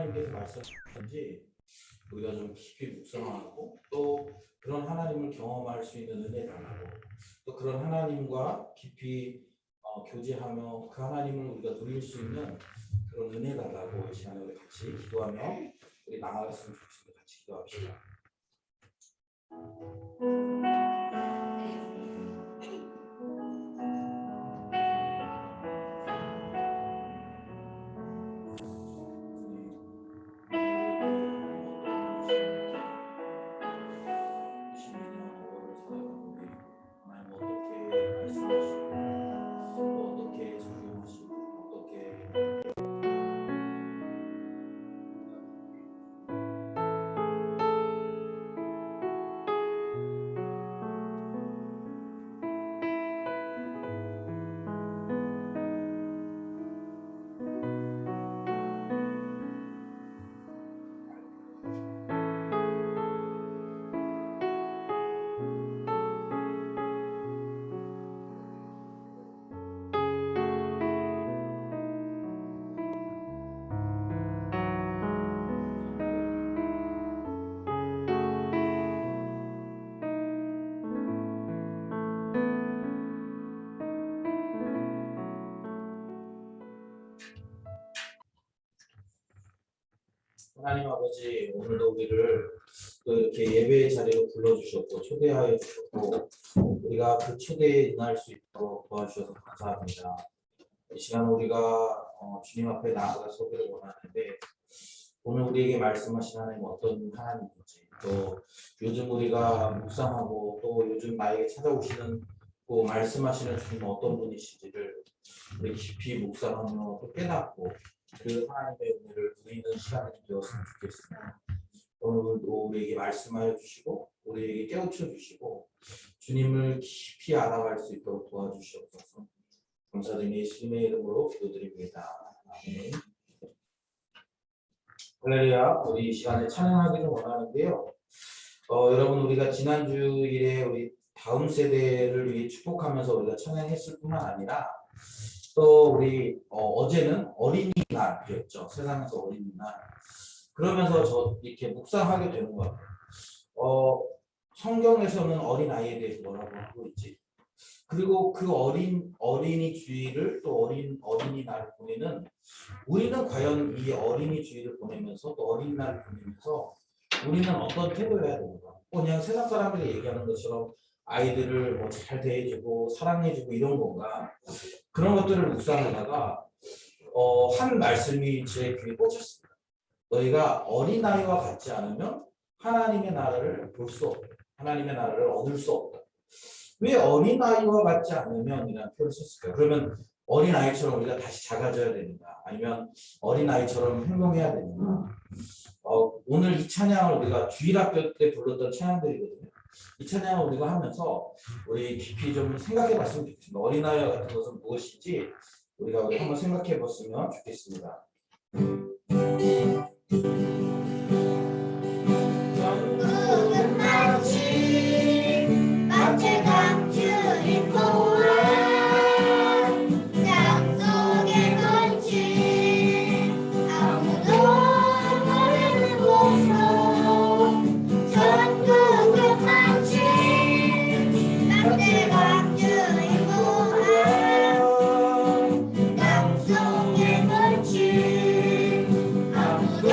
하나님께서 말씀하셨는지 우리가 좀 깊이 묵상하고 또 그런 하나님을 경험할 수 있는 은혜 달라고 또 그런 하나님과 깊이 교제하며 그 하나님을 우리가 누릴 수 있는 그런 은혜 달라고 이 시간에 우리 같이 기도하며 우리 나아갔으면 좋겠습니다. 같이 기도합시다. 하나님 아버지, 오늘도 우리를 또 이렇게 예배의 자리로 불러주셨고 초대하여 주셨고 우리가 그 초대에 응할 수 있도록 도와주셔서 감사합니다. 이 시간 우리가 주님 앞에 나아가 서기를 원하는데 오늘 우리에게 말씀하신 하나님 어떤 하나님인지 또 요즘 우리가 묵상하고 또 요즘 나에게 찾아오시는 또 말씀하시는 주님 어떤 분이신지를 우리 깊이 묵상하며 또 깨닫고 그 하나님의 은혜를 누리는 시간이 되었으면 좋겠습니다. 오늘도 우리에게 말씀하여 주시고 우리에게 깨우쳐 주시고 주님을 깊이 알아갈 수 있도록 도와주시옵소서. 감사드리며 예수님의 이름으로 기도드립니다. 아멘. 할렐루야. 우리 이 시간에 찬양하기를 원하는데요. 여러분 우리가 지난주일에 우리 다음 세대를 위해 축복하면서 우리가 찬양했을 뿐만 아니라 또 우리 어제는 어린이날이었죠. 세상에서 어린이날. 그러면서 저 이렇게 묵상하게 되는 것 같아요. 성경에서는 어린아이에 대해서 뭐라고 하고 있지? 그리고 그 어린이 주일을 또 어린이날을 보내는 우리는 과연 이 어린이 주일을 보내면서 또 어린이날을 보내면서 우리는 어떤 태도를 해야 되는가? 그냥 세상 사람들이 얘기하는 것처럼 아이들을 뭐 잘 대해주고 사랑해주고 이런 건가? 그런 것들을 묵상하다가 한 말씀이 제 귀에 꽂혔습니다. 너희가 어린아이와 같지 않으면 하나님의 나라를 볼 수 없다. 하나님의 나라를 얻을 수 없다. 왜 어린아이와 같지 않으면 이라는 표현을 썼을까요? 그러면 어린아이처럼 우리가 다시 작아져야 되는가? 아니면 어린아이처럼 행동해야 되는가? 오늘 이 찬양을 우리가 주일학교 때 불렀던 찬양들이거든요. 이 찬양을 우리가 하면서 우리 깊이 좀 생각해 봤으면 좋겠습니다. 어린아이와 같은 것은 무엇인지 우리 한번 생각해 봤으면 좋겠습니다. 전국은 마치 마치 감추인 고아 땅속에 걸친 아무도 모르는 곳으로 전국은 마치 마치 감추인 고아 땅속에 걸친 아무도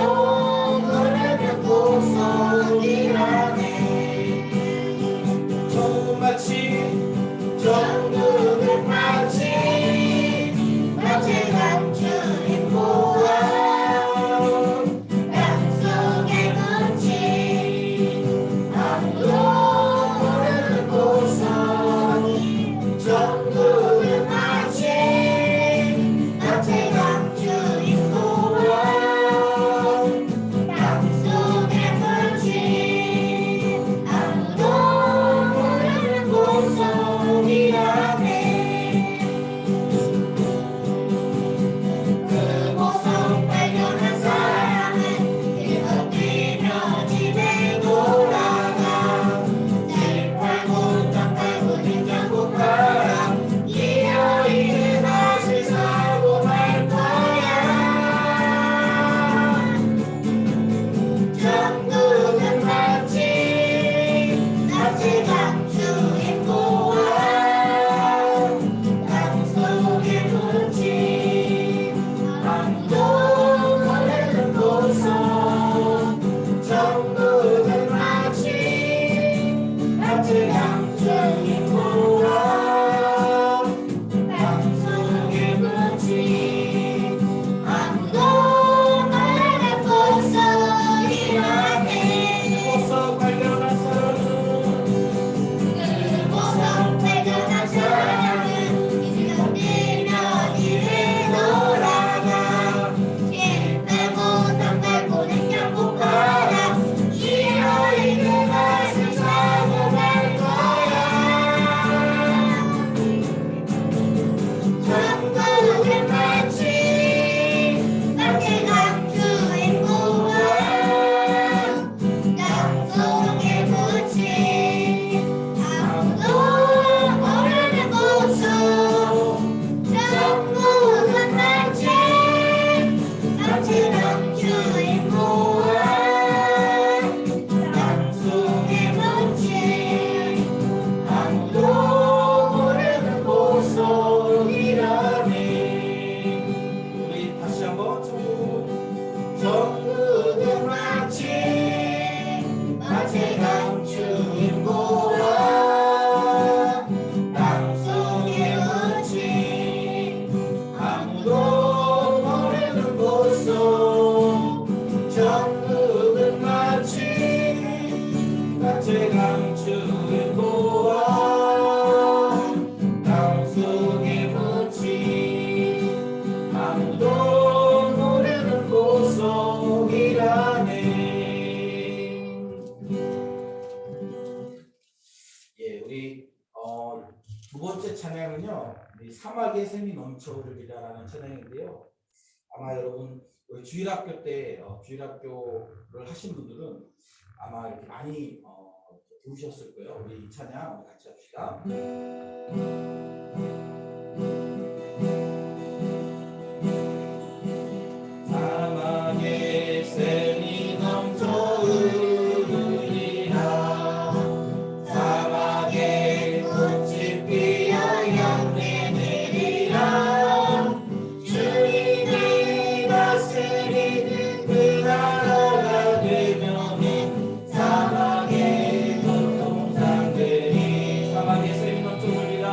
빛의 강추를 보아 땅 속에 묻힌 아무도 모르는 보석이라네. 예, 우리 두 번째 찬양은요, 우리 사막의 샘이 넘쳐 흐르리라라는 찬양인데요. 아마 여러분 우리 주일학교 때 주일학교를 하신 분들은 아마 이렇게 많이 들으셨을 거예요. 우리 이 찬양 같이 합시다. 사막의 샘이 넘쳐 흐르리라. 사막에 꽃이 피어 열매내리라. 주님이 다스리는 그 나라가 되면은 사막의 교통장들이 사막의 샘이 넘쳐 흐르리라.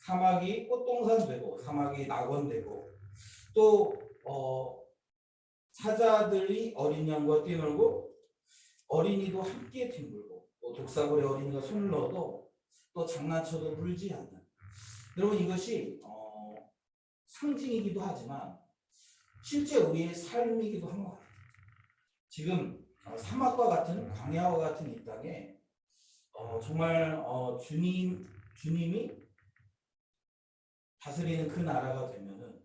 사막이 꽃동산 되고 사막이 낙원 되고 또 사자들이 어린 양과 뛰놀고 어린이도 함께 뒹굴고 또 독사골에 어린이가 손을 넣어도 또 장난쳐도 물지 않는 여러분 이것이 상징이기도 하지만 실제 우리의 삶이기도 한 것 같아요. 지금 사막과 같은 광야와 같은 이 땅에 정말 주님이 다스리는 그 나라가 되면은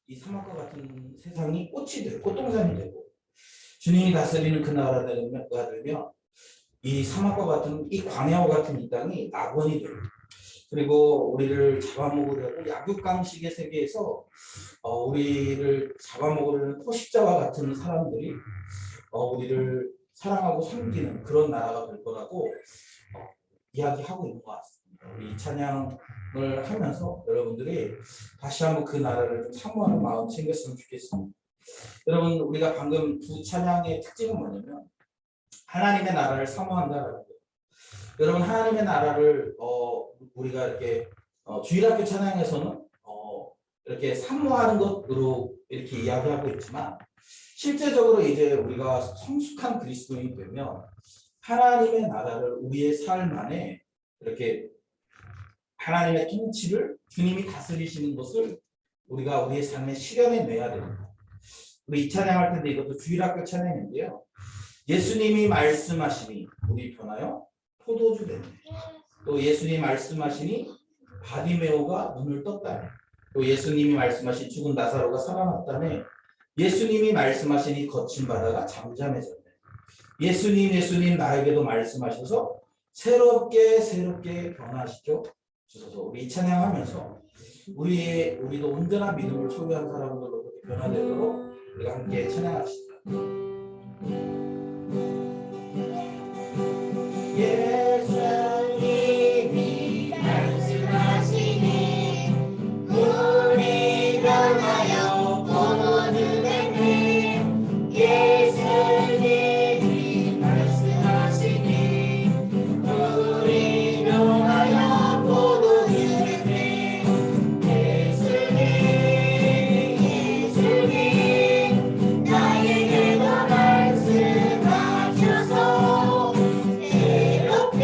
이 사막과 같은 세상이 꽃이 되고 꽃동산이 되고 주님이 다스리는 그 나라가 되면 이 사막과 같은 이 광야와 같은 이 땅이 낙원이 되고 그리고 우리를 잡아먹으려고 약육강식의 세계에서 우리를 잡아먹으려는 포식자와 같은 사람들이 우리를 사랑하고 섬기는 그런 나라가 될 거라고 이야기하고 있는 것 같습니다. 우리 이 찬양을 하면서 여러분들이 다시 한번 그 나라를 좀 사모하는 마음 챙겼으면 좋겠습니다. 여러분 우리가 방금 두 찬양의 특징은 뭐냐면 하나님의 나라를 사모한다라는 거예요. 여러분 하나님의 나라를 우리가 이렇게 주일학교 찬양에서는 이렇게 사모하는 것으로 이렇게 이야기하고 있지만 실제적으로 이제 우리가 성숙한 그리스도인이 되면 하나님의 나라를 우리의 삶 안에 이렇게 하나님의 통치를 주님이 다스리시는 것을 우리가 우리의 삶에 실현해 내야 됩니다. 우리 이 찬양할 텐데 이것도 주일학교 찬양인데요. 예수님이 말씀하시니 물이 변하여 포도주 되네. 또 예수님이 말씀하시니 바디메오가 눈을 떴다네. 또 예수님이 말씀하신 죽은 나사로가 살아났다네. 예수님이 말씀하시니 거친 바다가 잠잠해졌네. 예수님 나에게도 말씀하셔서 새롭게 변화시켜 주셔서 우리 이 찬양하면서 우리도 온전한 믿음을 소유한 사람들로 변화되도록 우리가 함께 찬양합시다. 예수님이 말씀하시니 물이 변하여 포도주 되네. 예수님이 말씀하시니 물이 변하여 포도주 되네. 예수님 나에게도 말씀하셔서 새롭게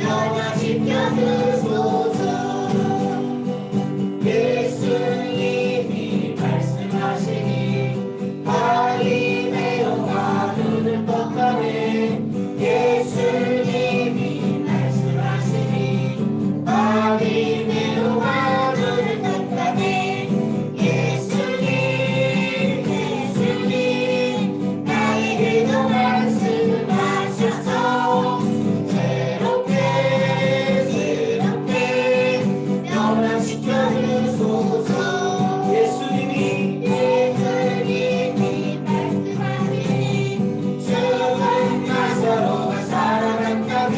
변화시켜 주소서. 예수님이 말씀하시니 발이 메어가 눈을 떴다네. 예수님이 말씀하시니 발이 메어가 눈을 떴다네. 예수님 나에게도 말씀하셔서 새롭게 변화시켜 주소서. 예수님이 말씀하시니 죽은 나사로가 살아났다네.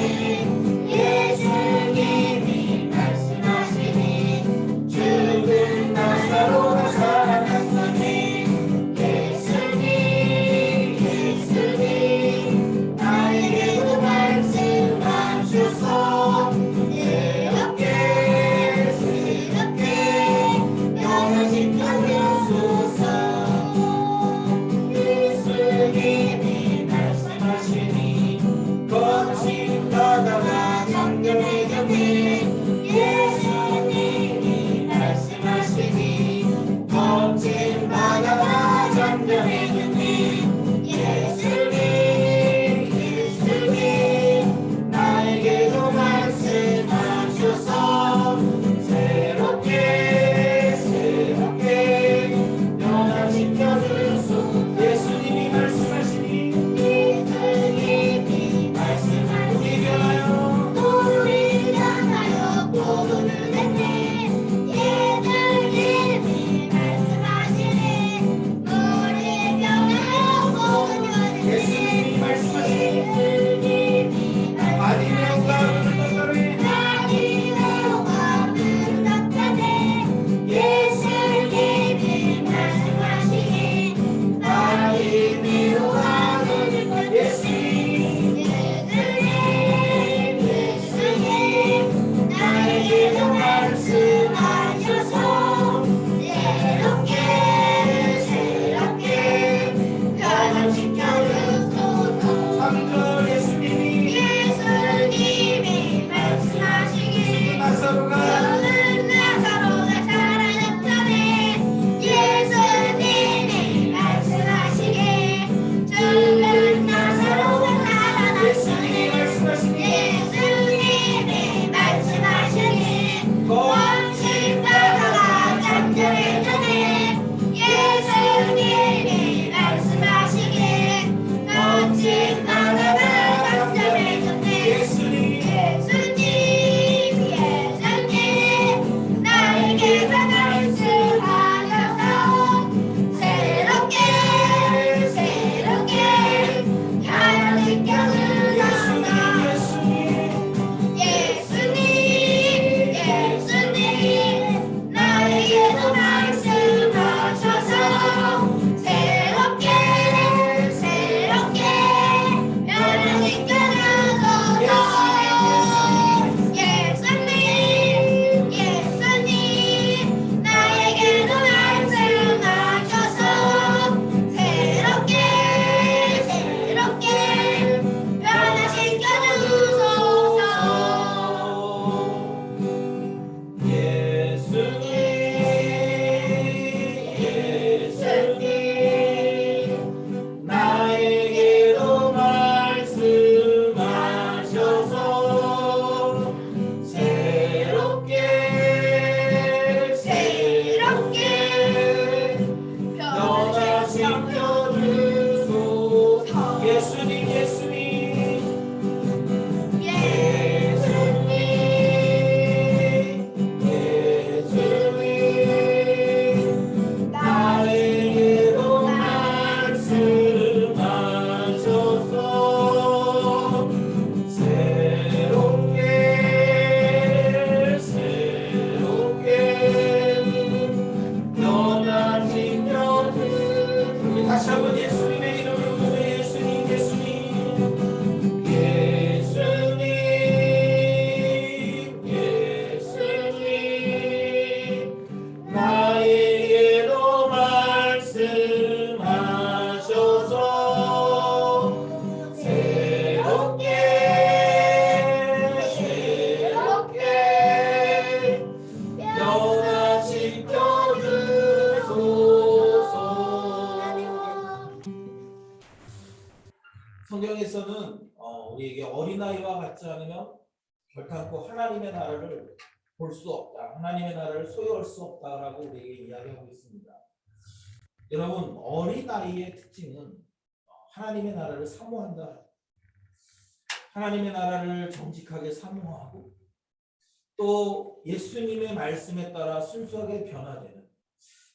예수님이 말씀하시니 죽은 나사로가 살아났다네. 예수님 나에게도 말씀하셔서 새롭게 변화시켜 주소서. 예수님이 말씀하시니 거친 바다가 잠잠해졌네. 예수님이 말씀하시니 거친 바다가 잠잠해졌네. 예수님 나에게도 말씀하셔서 새롭게 변화시켜 주소서. 예수님이 말씀하시니 물이 변하여 포도주 되네. 예수님이 말씀하시니 물이 변하여 포도주 되네. 성경에서는 우리에게 어린아이와 같지 않으면 결단코 하나님의 나라를 볼 수 없다. 하나님의 나라를 소유할 수 없다라고 우리에게 이야기하고 있습니다. 여러분, 어린아이의 특징은 하나님의 나라를 사모한다. 하나님의 나라를 정직하게 사모하고 또 예수님의 말씀에 따라 순수하게 변화되는,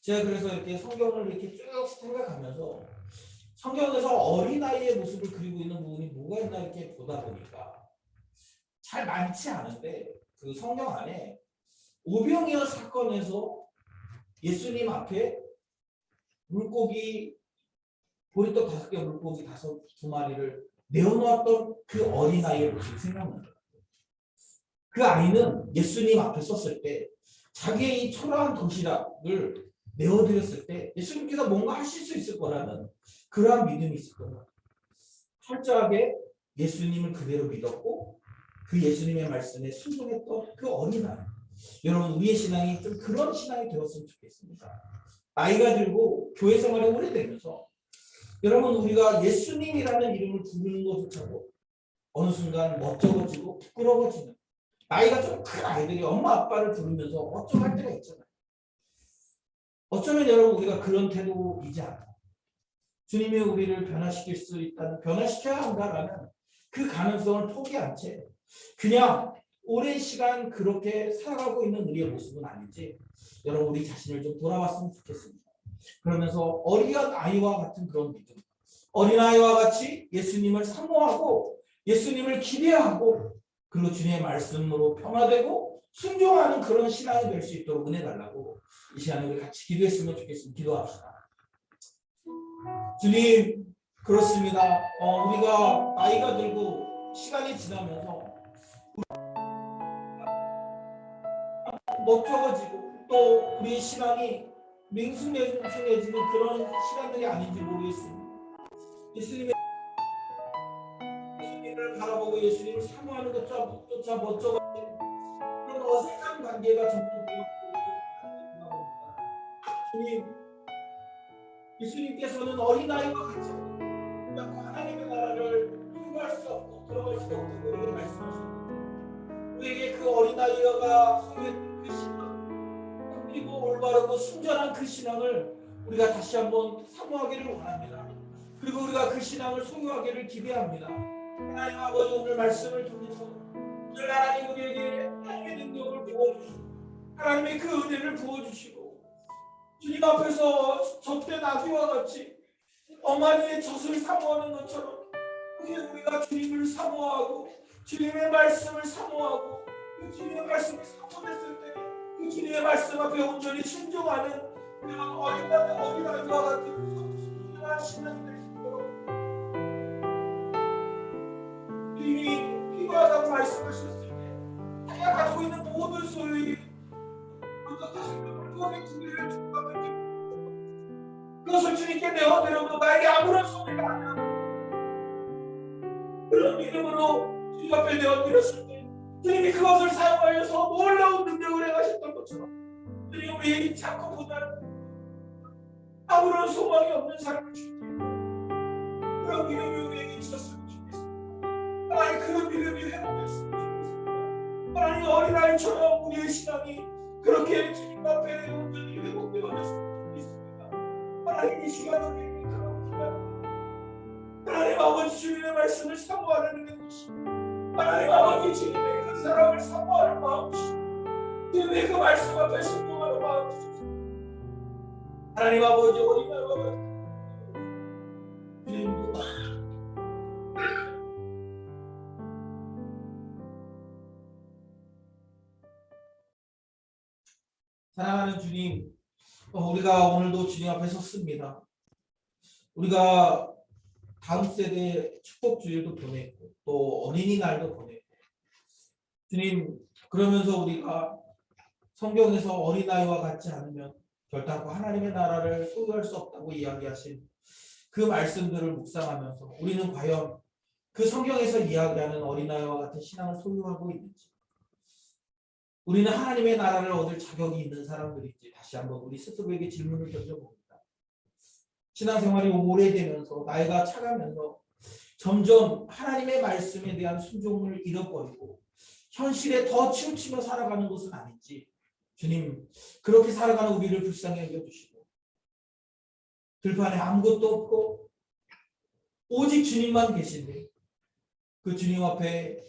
제가 그래서 이렇게 성경을 이렇게 쭉 생각하면서 성경에서 어린아이의 모습을 그리고 있는 부분이 뭐가 있나 이렇게 보다 보니까 잘 많지 않은데, 그 성경 안에 오병이어 사건에서 예수님 앞에 물고기 보리떡 5개, 물고기 2마리를 내어놓았던 그 어린아이의 모습이 생각납니다. 그 아이는 예수님 앞에 섰을 때 자기의 이 초라한 도시락을 내어드렸을 때 예수님께서 뭔가 하실 수 있을 거라는 그러한 믿음이 있을 겁니다. 철저하게 예수님을 그대로 믿었고 그 예수님의 말씀에 순종했던 그 어린아이. 여러분, 우리의 신앙이 좀 그런 신앙이 되었으면 좋겠습니다. 나이가 들고 교회 생활이 오래되면서 여러분, 우리가 예수님이라는 이름을 부르는 것조차도 어느 순간 멋쩍어지고 부끄러워지는, 나이가 좀 큰 아이들이 엄마 아빠를 부르면서 어쩌할 때가 있잖아요. 어쩌면 여러분, 우리가 그런 태도이지 않나. 주님이 우리를 변화시킬 수 있다는, 변화시켜야 한다라는 그 가능성을 포기한 채 그냥 오랜 시간 그렇게 살아가고 있는 우리의 모습은 아닌지 여러분, 우리 자신을 좀 돌아봤으면 좋겠습니다. 그러면서 어린아이와 같은 그런 믿음, 어린아이와 같이 예수님을 사모하고 예수님을 기대하고 그리고 주님의 말씀으로 변화되고 순종하는 그런 신앙이 될 수 있도록 은혜 달라고 이 시간에 우리 같이 기도했으면 좋겠습니다. 기도합시다. 주님, 그렇습니다. 우리가 나이가 들고 시간이 지나면서 멋쩍어지고 또 우리의 신앙이 맹숭해지는 그런 시간들이 아닌지 모르겠습니다. 예수님을 바라보고 예수님을 사모하는 것조차 멋쩍어지는 그런 어색한 관계가 점점 되어가고 주님, 예수님께서는 어린아이와 같이 하나님의 나라를 소유할 수 없고 들어갈 수 없다고 우리에게 말씀하십니다. 우리에게 그 어린아이가 소유했던 그 신앙, 그리고 올바르고 순전한 그 신앙을 우리가 다시 한번 사모하기를 원합니다. 그리고 우리가 그 신앙을 소유하기를 기대합니다. 하나님 아버지, 오늘 말씀을 통해서 오늘 하나님 우리에게 하나님의 능력을 부어주시고 하나님의 그 은혜를 부어주시고 주님 앞에서 젖대 나귀와 같이 어머니의 젖을 사모하는 것처럼 우리가 주님을 사모하고 주님의 말씀을 사모하고 그 주님의 말씀을 사모했을 때 그 주님의 말씀 앞에 온전히 순종하는 그런 어린아이와 같은 순종한 신앙이 될 수 있도록 주님이 필요하다고 말씀하셨을 때 자기가 가지고 있는 모든 소유이 물고기 2개를 주님께 그것을 주님께 내어드려도 나에게 아무런 소리가 안 나고 그런 믿음으로 주님 앞에 내어드렸을 때 주님이 그것을 사용하여서 놀라운 능력을 행하셨던 것처럼 주님 우리의 작고 보다는 아무런 소망이 없는 삶을 주님 그런 믿음이 우리에게 있었으면 좋겠습니다. 하나님, 그런 믿음이 회복됐으면 좋겠습니다. 하나님, 어린아이처럼 우리의 신앙이 그렇게 주님 앞에 온전히 회복되어졌으면 좋겠습니다. 하나님, 이 시간에 우리에게 그런 기도합니다. 하나님 아버지, 주님의 말씀을 사모하는 것이 하나님 아버지, 주님의 그 사랑을 사모하는 마음 주시고 주님의 그 말씀 앞에 순종하는 마음 주시고 하나님 아버지, 어린아이와 같은 주님 사랑하는 주님, 우리가 오늘도 주님 앞에 섰습니다. 우리가 다음 세대 축복주일도 보냈고 또 어린이날도 보냈고 주님, 그러면서 우리가 성경에서 어린아이와 같지 않으면 결단코 하나님의 나라를 소유할 수 없다고 이야기하신 그 말씀들을 묵상하면서 우리는 과연 그 성경에서 이야기하는 어린아이와 같은 신앙을 소유하고 있는지, 우리는 하나님의 나라를 얻을 자격이 있는 사람들인지 다시 한번 우리 스스로에게 질문을 던져봅니다. 신앙생활이 오래되면서 나이가 차가면서 점점 하나님의 말씀에 대한 순종을 잃어버리고 현실에 더 치우치며 살아가는 것은 아닌지 주님 그렇게 살아가는 우리를 불쌍히 여겨주시고 들판에 아무것도 없고 오직 주님만 계신데 그 주님 앞에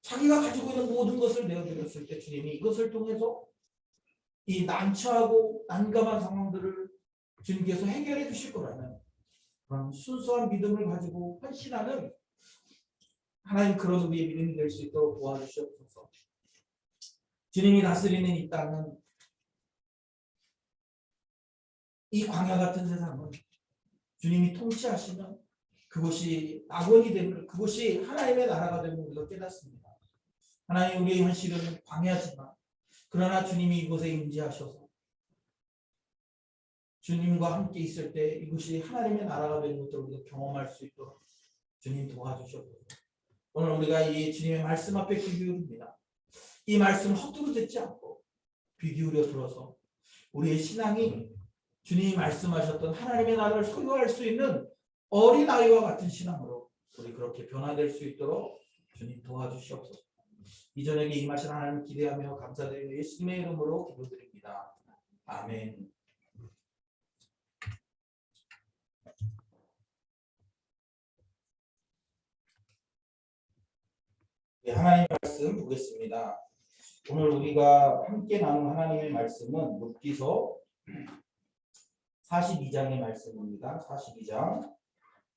자기가 가지고 있는 모든 것을 내어드렸을 때 주님이 이것을 통해서 이 난처하고 난감한 상황들을 주님께서 해결해 주실 거라는 그런 순수한 믿음을 가지고 헌신하는 하나님 그런 우리의 믿음이 될 수 있도록 도와주시옵소서. 주님이 다스리는 이 땅은 이 광야 같은 세상은 주님이 통치하시는 그것이 낙원이 되는 그것이 하나님의 나라가 되는 우리가 깨닫습니다. 하나님 우리의 현실은 광야지만 그러나 주님이 이곳에 임재하셔서 주님과 함께 있을 때 이것이 하나님의 나라가 되는 것들을 우리가 경험할 수 있도록 주님 도와주시옵소서. 오늘 우리가 이 주님의 말씀 앞에 귀 기울입니다. 이 말씀 헛되이 듣지 않고 귀 기울여 들어서 우리의 신앙이 주님이 말씀하셨던 하나님의 나라를 소유할 수 있는 어린아이와 같은 신앙으로 우리 그렇게 변화될 수 있도록 주님 도와주시옵소서. 이 저녁에 임하신 하나님을 기대하며 감사드리며 예수님의 이름으로 기도드립니다. 아멘. 네, 하나님의 말씀 보겠습니다. 오늘 우리가 함께 나눈 하나님의 말씀은 욥기서 42장의 말씀입니다. 42장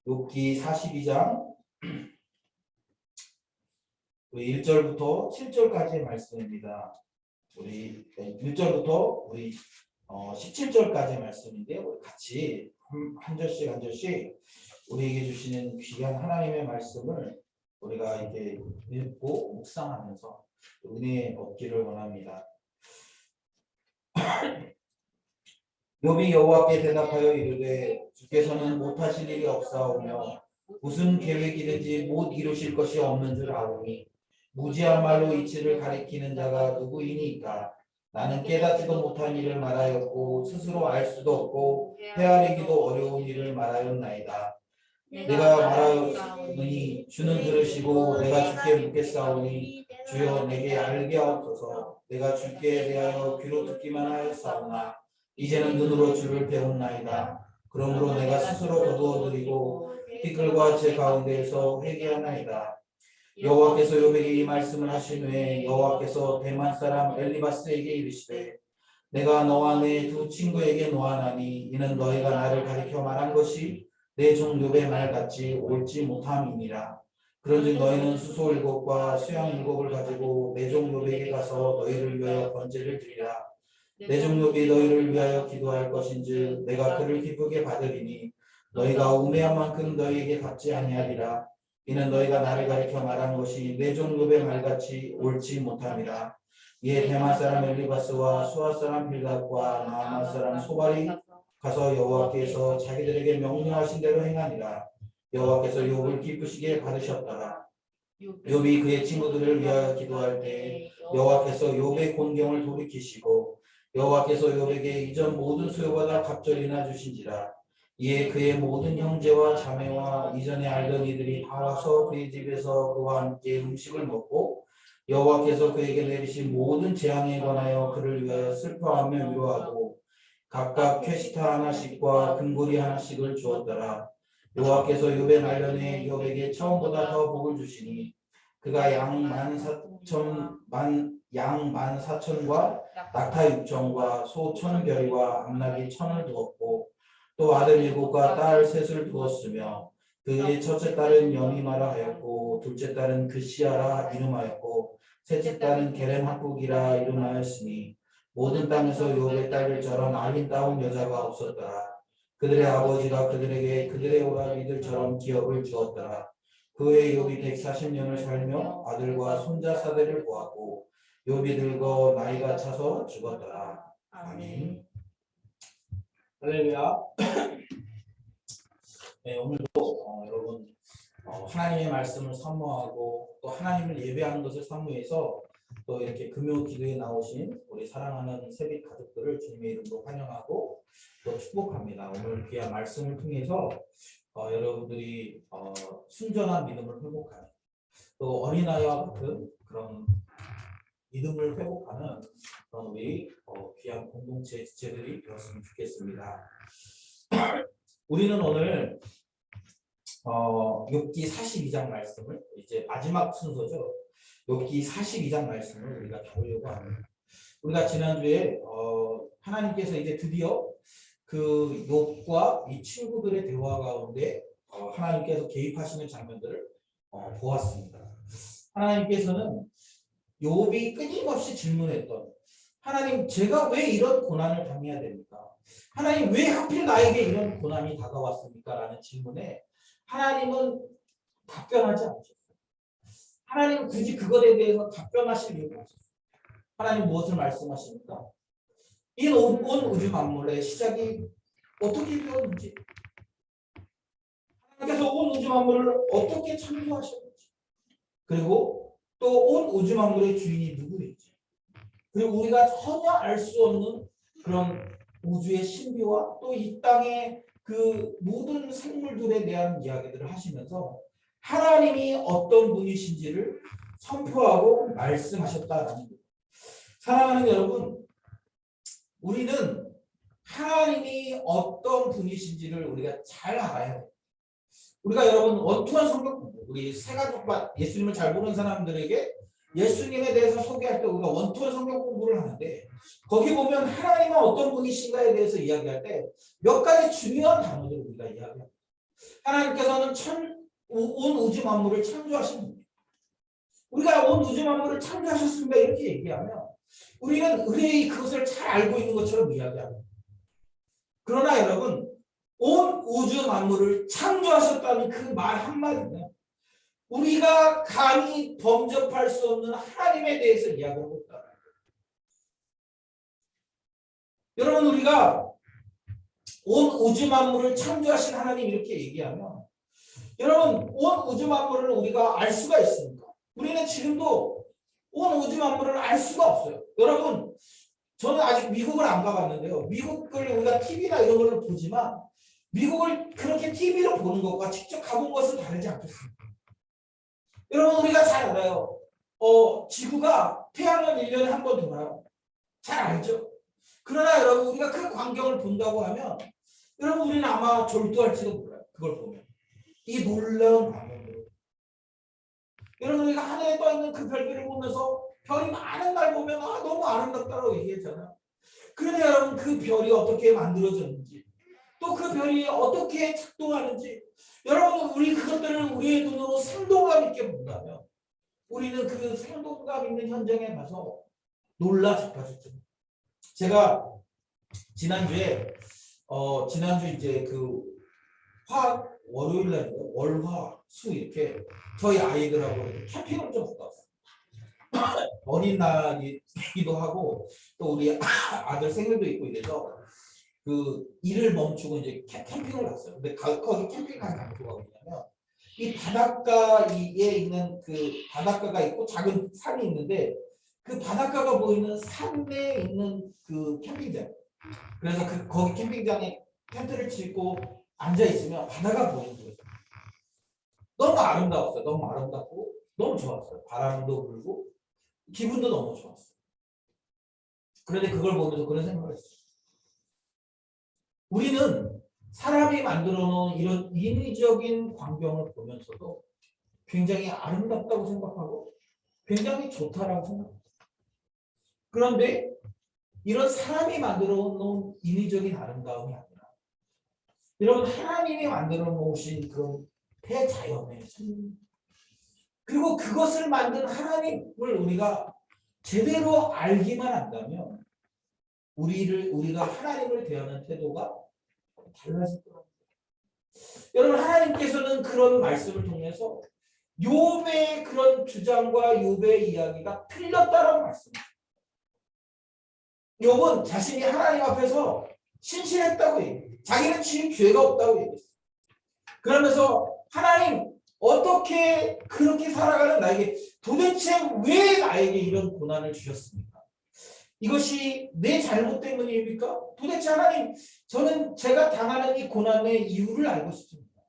욥기 42장 1절부터 7절까지의 말씀입니다. 우리 1절부터 우리 17절까지의 말씀인데요. 우리 같이 한 절씩 한 절씩 우리에게 주시는 귀한 하나님의 말씀을 우리가 이렇게 읽고 묵상하면서 은혜 얻기를 원합니다. 욥이 여호와께 대답하여 이르되 주께서는 못하실 일이 없사오며 무슨 계획이든지 못 이루실 것이 없는 줄 아오니 무지한 말로 이치를 가리키는 자가 누구이니까 나는 깨닫지도 못한 일을 말하였고 스스로 알 수도 없고 헤아리기도 어려운 일을 말하였나이다. 내가 말하였으니 주는 들으시고 내가 주께 묻겠사오니 주여 내게 알게 하옵소서. 내가 주께 대하여 귀로 듣기만 하였사오나 이제는 눈으로 주를 배웠나이다. 그러므로 내가 스스로 거두어드리고 티끌과 제 가운데에서 회개하나이다. 여호와께서 욥에게 이 말씀을 하신 후에 여호와께서 대만 사람 엘리바스에게 이르시되 내가 너와 내 두 친구에게 노하나니 이는 너희가 나를 가리켜 말한 것이 내 종 욥의 말같이 옳지 못함이니라. 그런즉 너희는 수소 7과 수양 7을 가지고 내 종 욥에게 가서 너희를 위하여 번제를 드리라. 내 종 욥이 너희를 위하여 기도할 것인즉 내가 그를 기쁘게 받으리니 너희가 우매한 만큼 너희에게 갚지 아니하리라. 이는 너희가 나를 가리켜 말한 것이 내 종 욥의 말같이 옳지 못함이라. 이에 대만 사람 엘리바스와 수아 사람 빌닷과 나아만 사람 소발이 가서 여호와께서 자기들에게 명령하신 대로 행하니라. 여호와께서 욥을 기쁘시게 받으셨더라. 욥이 그의 친구들을 위하여 기도할 때 여호와께서 욥의 곤경을 돌이키시고 여호와께서 욥에게 이전 모든 수요보다 갑절이나 주신지라. 이에 그의 모든 형제와 자매와 이전에 알던 이들이 다 와서 그의 집에서 그와 함께 음식을 먹고 여호와께서 그에게 내리신 모든 재앙에 관하여 그를 위하여 슬퍼하며 위로하고 각각 퀘스타 하나씩과 금고리 하나씩을 주었더라. 여호와께서 욥의 말년에 욥에게 처음보다 더 복을 주시니 그가 양 14,000과 낙타 6,000과 소 1,000별이와 암나귀 1,000을 두었고 또 아들 7과 딸 3을 두었으며 그의 첫째 딸은 여미마라 하였고 둘째 딸은 그시아라 이름하였고 셋째 딸은 게렘합국이라 이름하였으니 모든 땅에서 욥의 딸들처럼 아름다운 여자가 없었더라. 그들의 아버지가 그들에게 그들의 오라비들처럼 기업을 주었더라. 그 후에 욥이 140년을 살며 아들과 손자 사대를 보았고 욥이 늙어 나이가 차서 죽었더라. 아멘. 할렐루야. 네, 오늘도 여러분 하나님의 말씀을 사모하고 또 하나님을 예배하는 것을 사모해서 또 이렇게 금요 기도에 나오신 우리 사랑하는 세빛 가족들을 주님의 이름으로 환영하고 또 축복합니다. 오늘 귀한 말씀을 통해서 여러분들이 순전한 믿음을 회복하는 또 어린아이와 같은 그런 믿음을 회복하는 그런 우리 귀한 공동체 지체들이 되었으면 좋겠습니다. 우리는 오늘 욥기 42장 말씀을 이제 마지막 순서죠. 욥기 42장 말씀을 우리가 다루려고 합니다. 우리가 지난주에 하나님께서 이제 드디어 그 욥과 이 친구들의 대화 가운데 하나님께서 개입하시는 장면들을 보았습니다. 하나님께서는 욥이 끊임없이 질문했던 하나님 제가 왜 이런 고난을 당해야 됩니까? 하나님 왜 하필 나에게 이런 고난이 다가왔습니까? 라는 질문에 하나님은 답변하지 않으셨어요. 하나님은 굳이 그것에 대해서 답변하실 이유가 없었어요. 하나님 무엇을 말씀하십니까? 이 온 우주 만물의 시작이 어떻게 되었는지, 하나님께서 온 우주 만물을 어떻게 창조하셨는지, 그리고 또 온 우주 만물의 주인이 누구인지, 그리고 우리가 전혀 알 수 없는 그런 우주의 신비와 또 이 땅의 그 모든 생물들에 대한 이야기들을 하시면서 하나님이 어떤 분이신지를 선포하고 말씀하셨다라는 거예요. 사랑하는 여러분, 우리는 하나님이 어떤 분이신지를 우리가 잘 알아야 돼요. 우리가 여러분 원투한 성경 공부, 우리 새가족반 예수님을 잘 모르는 사람들에게 예수님에 대해서 소개할 때 우리가 원투한 성경 공부를 하는데 거기 보면 하나님은 어떤 분이신가에 대해서 이야기할 때 몇 가지 중요한 단어들을 우리가 이야기합니다. 하나님께서는 온 우주 만물을 창조하신 분이에요. 우리가 온 우주 만물을 창조하셨습니다 이렇게 얘기하면 우리는 의뢰의 그것을 잘 알고 있는 것처럼 이야기합니다. 그러나 여러분 온 우주 만물을 창조하셨다는 그 말 한마디는 우리가 감히 범접할 수 없는 하나님에 대해서 이야기하고 있다. 여러분 우리가 온 우주 만물을 창조하신 하나님 이렇게 얘기하면 여러분 온 우주 만물을 우리가 알 수가 있습니까? 우리는 지금도 온 우주 만물을 알 수가 없어요. 여러분 저는 아직 미국을 안 가봤는데요. 미국을 우리가 TV나 이런 걸로 보지만 미국을 그렇게 TV로 보는 것과 직접 가본 것은 다르지 않겠습니까? 여러분 우리가 잘 알아요. 지구가 태양을 1년에 한 번 돌아요. 잘 알죠? 그러나 여러분 우리가 그 광경을 본다고 하면 여러분 우리는 아마 졸도할지도 몰라요. 그걸 보면. 이 놀라운 광경으로. 여러분 우리가 하늘에 떠있는 그 별들을 보면서 별이 많은 날 보면 너무 아름답다고 얘기했잖아요. 그런데 여러분 그 별이 어떻게 만들어졌는지 또 그 별이 어떻게 작동하는지 여러분 우리 그것들을 우리의 눈으로 생동감 있게 본다면 우리는 그 생동감 있는 현장에 가서 놀라 자빠졌죠. 제가 지난주에 지난주 이제 그 화학 월요일 날 월화 수 이렇게 저희 아이들하고 캠핑을 좀 갔다 왔어요. 어린 날이기도 하고 또 우리 아들 생일도 있고 이래서 그 일을 멈추고 이제 캠핑을 갔어요. 근데 거기 캠핑한 장소가 뭐냐면 이 바닷가에 있는 그 바닷가가 있고 작은 산이 있는데 그 바닷가가 보이는 산에 있는 그 캠핑장. 그래서 거기 캠핑장에 텐트를 치고 앉아 있으면 바다가 보이는 거예요. 너무 아름다웠어요. 너무 아름답고 너무 좋았어요. 바람도 불고 기분도 너무 좋았어요. 그런데 그걸 보면서 그런 생각을 했어요. 우리는 사람이 만들어 놓은 이런 인위적인 광경을 보면서도 굉장히 아름답다고 생각하고 굉장히 좋다라고 생각합니다. 그런데 이런 사람이 만들어 놓은 인위적인 아름다움이 아니라 여러분 하나님이 만들어 놓으신 그런 대자연의 그리고 그것을 만든 하나님을 우리가 제대로 알기만 한다면 우리가 하나님을 대하는 태도가 달라질 겁니다. 여러분 하나님께서는 그런 말씀을 통해서 욥의 그런 주장과 욥의 이야기가 틀렸다라고 말씀합니다. 욥은 자신이 하나님 앞에서 신실했다고 얘기해요. 자기는 지은 죄가 없다고 얘기했어요. 그러면서 하나님 어떻게 그렇게 살아가는 나에게 도대체 왜 나에게 이런 고난을 주셨습니까? 이것이 내 잘못 때문입니까? 도대체 하나님 저는 제가 당하는 이 고난의 이유를 알고 싶습니다.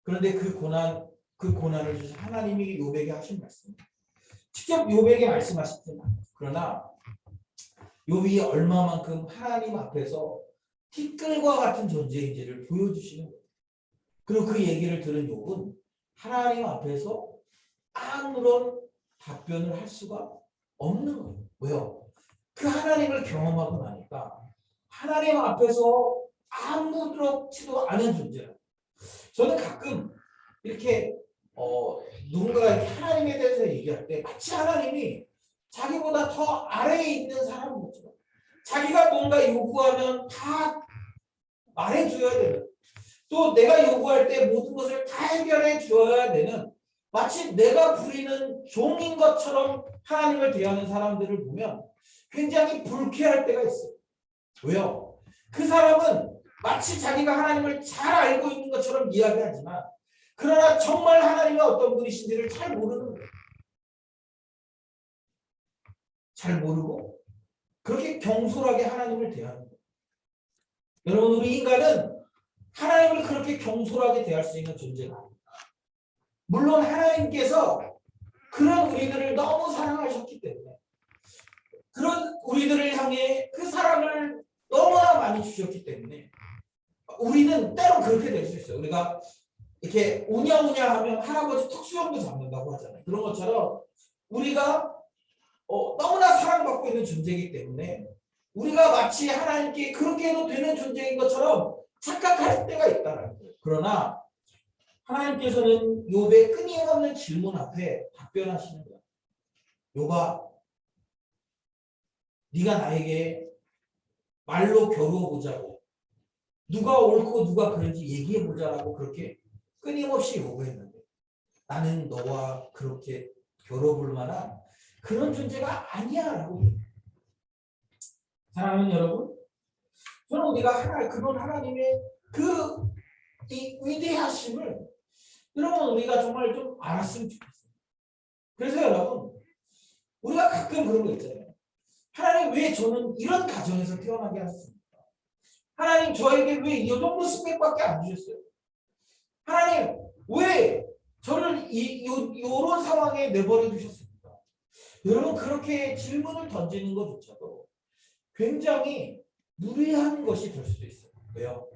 그런데 그 고난을 주신 하나님이 욥에게 하신 말씀. 직접 욥에게 말씀하셨지만 그러나 욥이 얼마만큼 하나님 앞에서 티끌과 같은 존재인지를 보여주시는 거예요. 그리고 그 얘기를 들은 욥은 하나님 앞에서 아무런 답변을 할 수가 없는 거예요. 왜요? 그 하나님을 경험하고 나니까 하나님 앞에서 아무렇지도 않은 존재라. 저는 가끔 이렇게 누군가가 이렇게 하나님에 대해서 얘기할 때 마치 하나님이 자기보다 더 아래에 있는 사람인 것처럼 자기가 뭔가 요구하면 다 말해줘야 되는, 또 내가 요구할 때 모든 것을 다 해결해 줘야 되는, 마치 내가 부리는 종인 것처럼 하나님을 대하는 사람들을 보면 굉장히 불쾌할 때가 있어요. 왜요? 그 사람은 마치 자기가 하나님을 잘 알고 있는 것처럼 이야기하지만 그러나 정말 하나님이 어떤 분이신지를 잘 모르는 거예요. 잘 모르고 그렇게 경솔하게 하나님을 대하는 거예요. 여러분, 우리 인간은 하나님을 그렇게 경솔하게 대할 수 있는 존재가 아닙니다. 물론 하나님께서 그런 우리들을 너무 사랑하셨기 때문에 그런 우리들을 향해 그 사랑을 너무나 많이 주셨기 때문에 우리는 때로 그렇게 될 수 있어요. 우리가 이렇게 우냐우냐 하면 할아버지 턱수염도 잡는다고 하잖아요. 그런 것처럼 우리가 너무나 사랑받고 있는 존재이기 때문에 우리가 마치 하나님께 그렇게 해도 되는 존재인 것처럼 착각할 때가 있다는 거예요. 그러나 하나님께서는 욥의 끊임없는 질문 앞에 답변하시는 거예요. 욥아, 네가 나에게 말로 겨루어 보자고, 누가 옳고 누가 그런지 얘기해 보자라고 그렇게 끊임없이 요구했는데 나는 너와 그렇게 겨뤄볼 만한 그런 존재가 아니야라고. 사랑하는 여러분, 저는 우리가 그런 하나님의 이 위대하심을 여러분 우리가 정말 좀 알았으면 좋겠어요. 그래서 여러분, 우리가 가끔 그런 거 있잖아요. 하나님, 왜 저는 이런 가정에서 태어나게 하셨습니까? 하나님, 저에게 왜 이 정도 스펙밖에 안 주셨어요? 하나님, 왜 저를 이런 상황에 내버려 두셨습니까? 여러분, 그렇게 질문을 던지는 것조차도 굉장히 무례한 것이 될 수도 있어요. 왜요?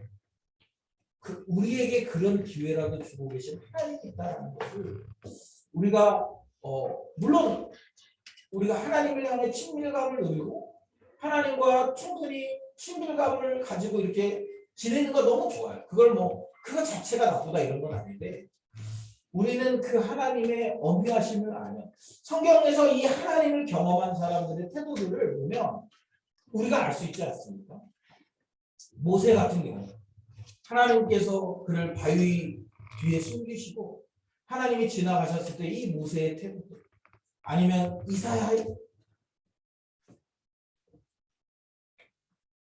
우리에게 그런 기회라도 주고 계신 하나님이 있다는 것을 우리가 물론 우리가 하나님을 향해 친밀감을 누리고 하나님과 충분히 친밀감을 가지고 이렇게 지내는 거 너무 좋아요. 그거 자체가 나쁘다 이런 건 아닌데, 우리는 그 하나님의 엄미하심을 아면 성경에서 이 하나님을 경험한 사람들의 태도들을 보면 우리가 알 수 있지 않습니까? 모세 같은 경우 하나님께서 그를 바위 뒤에 숨기시고 하나님이 지나가셨을 때 이 모세의 태도들, 아니면 이사야의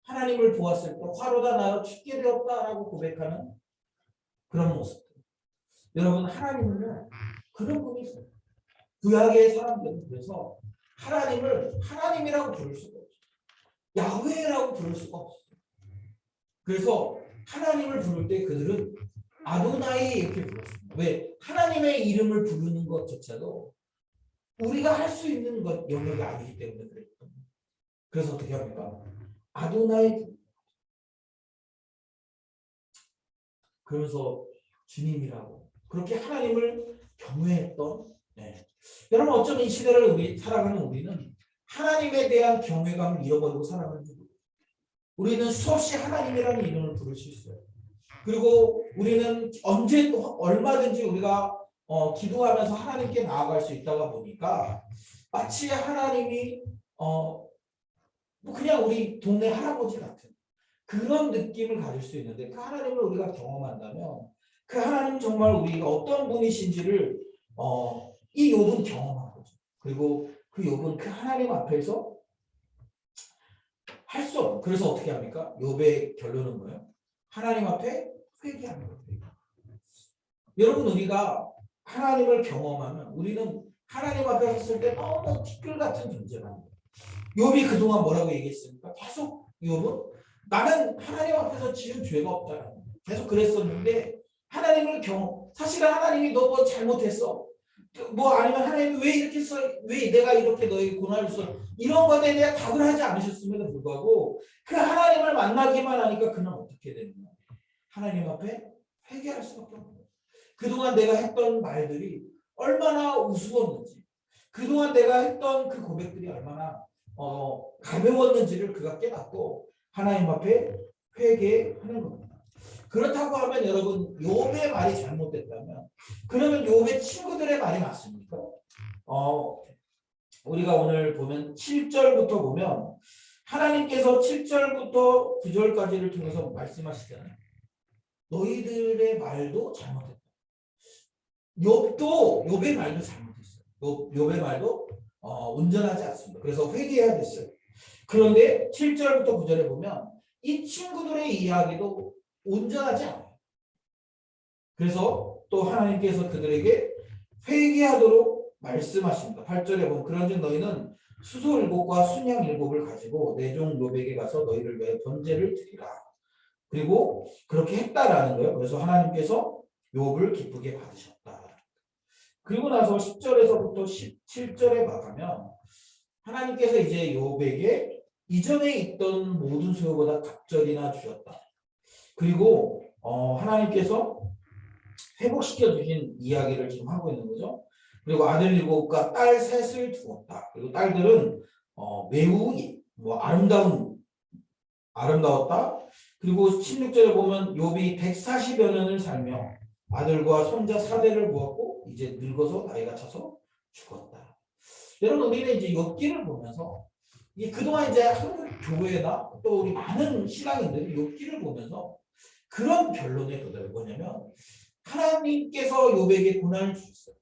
하나님을 보았을 때 화로다 나여 춥게 되었다라고 고백하는 그런 모습. 여러분, 하나님은요 그런 분이 있어요. 구약의 사람들은 그래서 하나님을 하나님이라고 부를 수가 없어요. 야훼라고 부를 수가 없어요. 그래서 하나님을 부를 때 그들은 아도나이 이렇게 불렀습니다. 왜? 하나님의 이름을 부르는 것조차도 우리가 할 수 있는 것 영역이 아니기 때문에 그랬거든요. 그래서 어떻게 합니까? 아도나이, 그러면서 주님이라고 그렇게 하나님을 경외했던. 여러분, 어쩌면 이 시대를 살아가는 우리는 하나님에 대한 경외감을 잃어버리고 살아가는지 모르겠어요. 우리는 수없이 하나님이라는 이름을 부를 수 있어요. 그리고 우리는 얼마든지 우리가 기도하면서 하나님께 나아갈 수 있다가 보니까 마치 하나님이 그냥 우리 동네 할아버지 같은 그런 느낌을 가질 수 있는데, 그 하나님을 우리가 경험한다면 그 하나님 정말 우리가 어떤 분이신지를 이 욥은 경험한 거죠. 그리고 그 욥은 그 하나님 앞에서 할 수 없는, 그래서 어떻게 합니까? 욥의 결론은 뭐예요? 하나님 앞에 회개하는 거예요. 여러분, 우리가 하나님을 경험하면 우리는 하나님 앞에 섰을 때 너무 티끌 같은 존재가 아니에요. 욥이 그동안 뭐라고 얘기했습니까? 계속 욥은 나는 하나님 앞에서 지은 죄가 없다라는 거예요. 계속 그랬었는데 하나님 하나님을 사실은 하나님이 너 뭐 잘못했어. 뭐 아니면 하나님이 왜 이렇게 써? 왜 내가 이렇게 너에게 고난을 줬어? 이런 것에 대한 답을 하지 않으셨음에도 불구하고 그 하나님을 만나기만 하니까 그는 어떻게 되는 거야? 하나님 앞에 회개할 수밖에 없는 거야. 그동안 내가 했던 말들이 얼마나 우스웠는지, 그동안 내가 했던 그 고백들이 얼마나 가벼웠는지를 그가 깨닫고 하나님 앞에 회개하는 겁니다. 그렇다고 하면 여러분 욥의 말이 잘못됐다면 그러면 욥의 친구들의 말이 맞습니까? 우리가 오늘 보면 7절부터 보면 하나님께서 7절부터 9절까지를 통해서 말씀하시잖아요. 너희들의 말도 잘못했다. 욥의 말도 잘못했어요. 욥의 말도 온전하지 않습니다. 그래서 회개해야 됐어요. 그런데 7절부터 9절에 보면 이 친구들의 이야기도 온전하지 않아요. 그래서 또 하나님께서 그들에게 회개하도록 말씀하십니다. 8절에 보면 그런즉 너희는 수소 7과 순양 7을 가지고 내 종 욥에게 가서 너희를 위해 번제를 드리라. 그리고 그렇게 했다라는 거예요. 그래서 하나님께서 욥을 기쁘게 받으셨다. 그리고 나서 10절에서부터 17절에 가면 하나님께서 이제 욥에게 이전에 있던 모든 소유보다 갑절이나 주셨다. 그리고 하나님께서 회복시켜 주신 이야기를 지금 하고 있는 거죠. 그리고 아들 7과 딸 3을 두었다. 그리고 딸들은 매우 아름다웠다. 그리고 16절에 보면 욥이 140여 년을 살며 아들과 손자 4대를 모았고 이제 늙어서 나이가 차서 죽었다. 여러분 우리는 이제 욥기를 보면서 그동안 이제 한국 교회나 또 우리 많은 신앙인들이 욥기를 보면서 그런 결론에 도달해요. 뭐냐면 하나님께서 욥에게 고난을 주셨어요.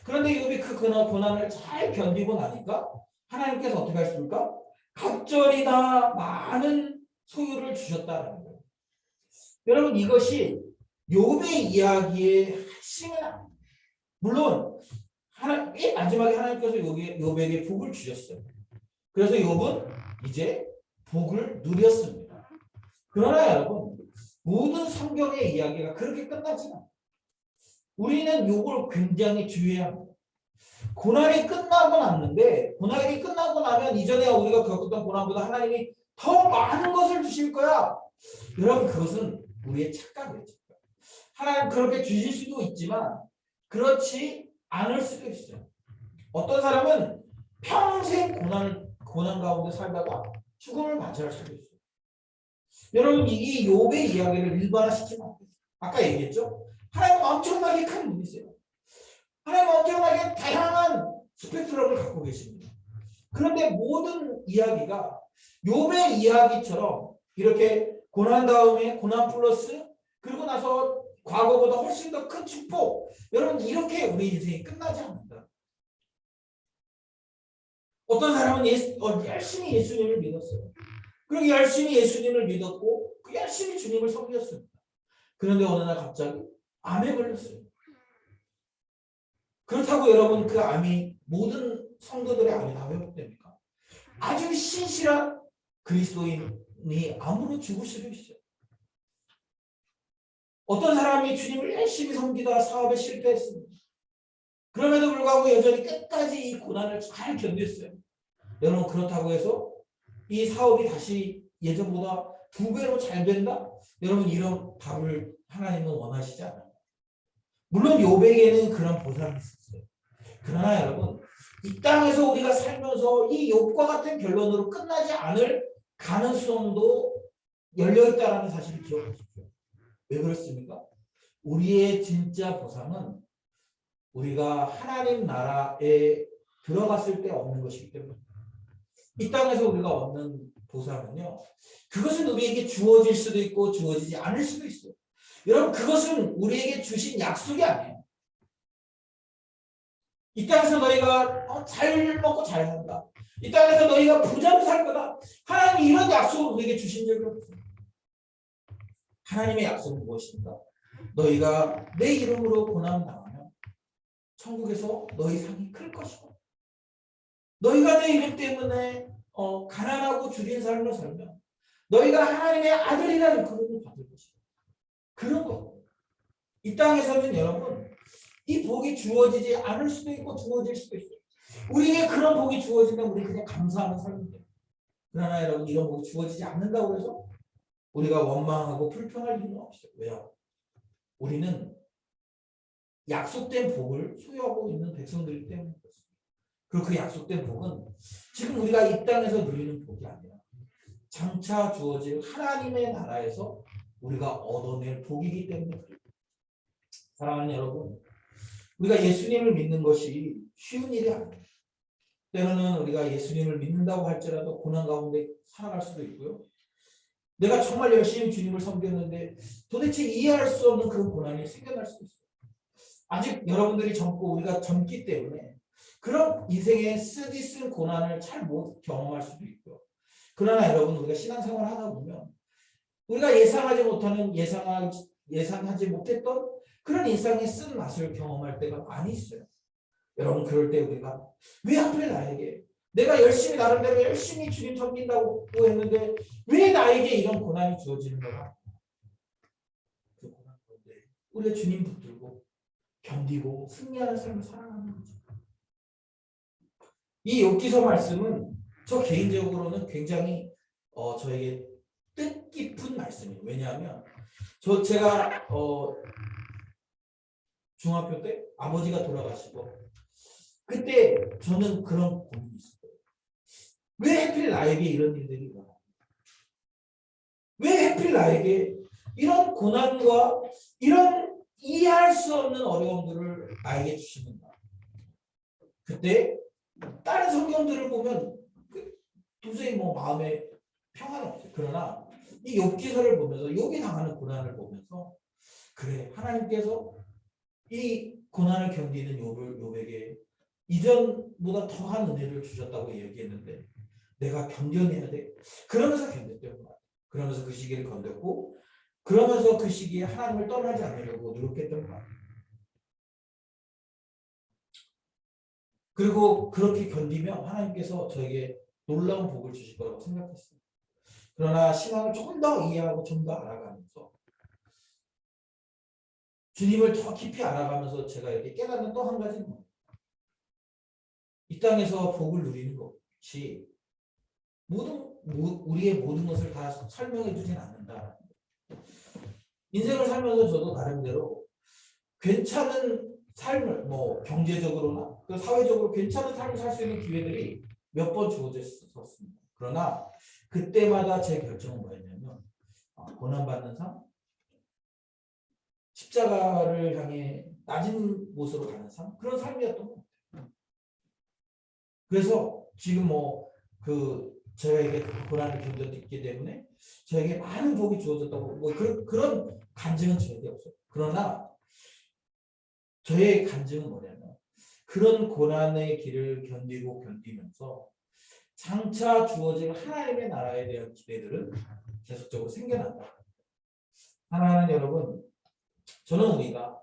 그런데 욥이 그 고난을 잘 견디고 나니까 하나님께서 어떻게 하십니까? 갑절이나 많은 소유를 주셨다라는 거예요. 여러분 이것이 욥의 이야기의 핵심은 아닙니다. 물론 맨 마지막에 하나님께서 욥에게 복을 주셨어요. 그래서 욥은 이제 복을 누렸습니다. 그러나 여러분 모든 성경의 이야기가 그렇게 끝나지 않아요. 우리는 욥을 굉장히 주의해야 합니다. 고난이 끝나고 났는데 고난이 끝나고 나면 이전에 우리가 겪었던 고난보다 하나님이 더 많은 것을 주실 거야. 여러분 그것은 우리의 착각이죠. 하나님 그렇게 주실 수도 있지만 그렇지 않을 수도 있어요. 어떤 사람은 평생 고난 가운데 살다가 죽음을 맞이할 수도 있어요. 여러분 이 욥의 이야기를 일반화시키면 안 돼요. 아까 얘기했죠? 하나님은 엄청나게 큰 분이세요. 하나님은 엄청나게 다양한 스펙트럼을 갖고 계십니다. 그런데 모든 이야기가 욥의 이야기처럼 이렇게 고난 다음에 고난 플러스 그리고 나서 과거보다 훨씬 더 큰 축복. 여러분 이렇게 우리 인생이 끝나지 않는다. 어떤 사람은 열심히 예수님을 믿었어요. 그리고 열심히 예수님을 믿었고 열심히 주님을 섬겼습니다. 그런데 어느 날 갑자기 암에 걸렸어요. 그렇다고 여러분 그 암이 모든 성도들의 암이 다 회복됩니까? 아주 신실한 그리스도인이 암으로 죽을 수도 있어요. 어떤 사람이 주님을 열심히 섬기다 사업에 실패했습니다. 그럼에도 불구하고 여전히 끝까지 이 고난을 잘 견뎠어요. 여러분 그렇다고 해서 이 사업이 다시 예전보다 2배로 잘 된다? 여러분 이런 답을 하나님은 원하시지 않아요. 물론 욥에게는 그런 보상이 있었어요. 그러나 여러분 이 땅에서 우리가 살면서 이 욥과 같은 결론으로 끝나지 않을 가능성도 열려있다는 사실을 기억하십시오. 왜 그렇습니까? 우리의 진짜 보상은 우리가 하나님 나라에 들어갔을 때 얻는 것이기 때문에 이 땅에서 우리가 얻는 보상은요. 그것은 우리에게 주어질 수도 있고 주어지지 않을 수도 있어요. 여러분 그것은 우리에게 주신 약속이 아니에요. 이 땅에서 너희가 잘 먹고 잘 산다. 이 땅에서 너희가 부자로 살 거다. 하나님이 이런 약속을 우리에게 주신 적이 없어요. 하나님의 약속은 무엇인가? 너희가 내 이름으로 고난당하면 천국에서 너희 상이 클 것이고 너희가 내 이름 때문에 가난하고 줄인 삶을 살면 너희가 하나님의 아들이라는 그름을 받을 것이고 그런 거. 이 땅에서는 여러분 이 복이 주어지지 않을 수도 있고 주어질 수도 있어요. 우리에게 그런 복이 주어지면 우리 그냥 감사하는 삶이 돼요. 그러나 여러분 이런 복이 주어지지 않는다고 해서 우리가 원망하고 불평할 이유는 없어요. 왜요? 우리는 약속된 복을 소유하고 있는 백성들이기 때문에 그렇습니다. 그리고 그 약속된 복은 지금 우리가 이 땅에서 누리는 복이 아니라 장차 주어질 하나님의 나라에서 우리가 얻어낼 복이기 때문에 그래요. 사랑하는 여러분, 우리가 예수님을 믿는 것이 쉬운 일이 아니에요. 때로는 우리가 예수님을 믿는다고 할지라도 고난 가운데 살아갈 수도 있고요. 내가 정말 열심히 주님을 섬겼는데 도대체 이해할 수 없는 그런 고난이 생겨날 수도 있어요. 아직 여러분들이 젊고 우리가 젊기 때문에 그런 인생의 쓰디쓴 고난을 잘 못 경험할 수도 있고요. 그러나 여러분 우리가 신앙생활을 하다 보면 우리가 예상하지 못했던 그런 인생의 쓴 맛을 경험할 때가 많이 있어요. 여러분 그럴 때 우리가 왜 하필 나에게 내가 열심히 나름대로 열심히 주님 섬긴다고 했는데 왜 나에게 이런 고난이 주어지는 거야? 그 고난 가운데 우리가 주님 붙들고 견디고 승리하는 삶을 살아가는 거죠. 이 욥기서 말씀은 저 개인적으로는 굉장히 저에게 뜻깊은 말씀이에요. 왜냐하면 제가 중학교 때 아버지가 돌아가시고 그때 저는 그런 고민이 있었어요. 왜 하필 나에게 이런 일들이 일어나? 왜 하필 나에게 이런 고난과 이런 이해할 수 없는 어려움들을 나에게 주시는가? 그때 다른 성경들을 보면 도저히 마음에 평안은 없어요. 그러나 이 욥기서를 보면서 욥이 당하는 고난을 보면서 그래 하나님께서 이 고난을 견디는 욥에게 이전보다 더한 은혜를 주셨다고 얘기했는데 내가 견뎌내야 돼. 그러면서 견뎠던 것 같아요. 그러면서 그 시기를 견뎠고 그러면서 그 시기에 하나님을 떠나지 않으려고 노력했던 것 같아요. 그리고 그렇게 견디면 하나님께서 저에게 놀라운 복을 주실 거라고 생각했어요. 그러나 신앙을 조금 더 이해하고 좀 더 알아가면서 주님을 더 깊이 알아가면서 제가 이렇게 깨닫는 또 한 가지는 이 땅에서 복을 누리는 것이 우리의 모든 것을 다 설명해 주진 않는다. 인생을 살면서 저도 나름대로 괜찮은 삶을 경제적으로나 사회적으로 괜찮은 삶을 살 수 있는 기회들이 몇 번 주어졌었습니다. 그러나 그때마다 제 결정은 뭐였냐면 고난받는 삶, 십자가를 향해 낮은 곳으로 가는 삶, 그런 삶이었던 것 같아요. 그래서 지금 저에게 고난을 견뎠기 때문에 저에게 많은 복이 주어졌다고 그런 간증은 절대 없어요. 그러나 저의 간증은 뭐냐면 그런 고난의 길을 견디면서 장차 주어질 하나님의 나라에 대한 기대들은 계속적으로 생겨난다. 하나는 여러분, 저는 우리가